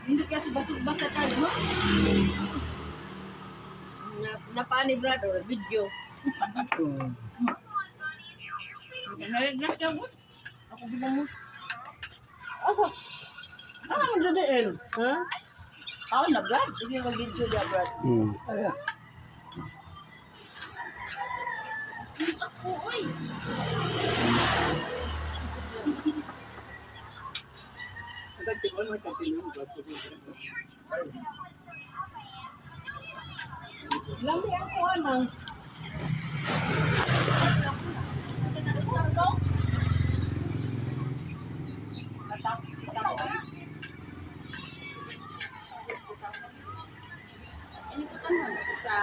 Hindi kaya subas-subas sa tagmo. Napani brother, video. Nalagnas ka mo? Ako bilang mo. Ako. Ano mo dyan? Ha? Ako na brad. Sige mag-video dyan brad. Ayan. Ako, oy. Lambi ako anang. Ini suka sa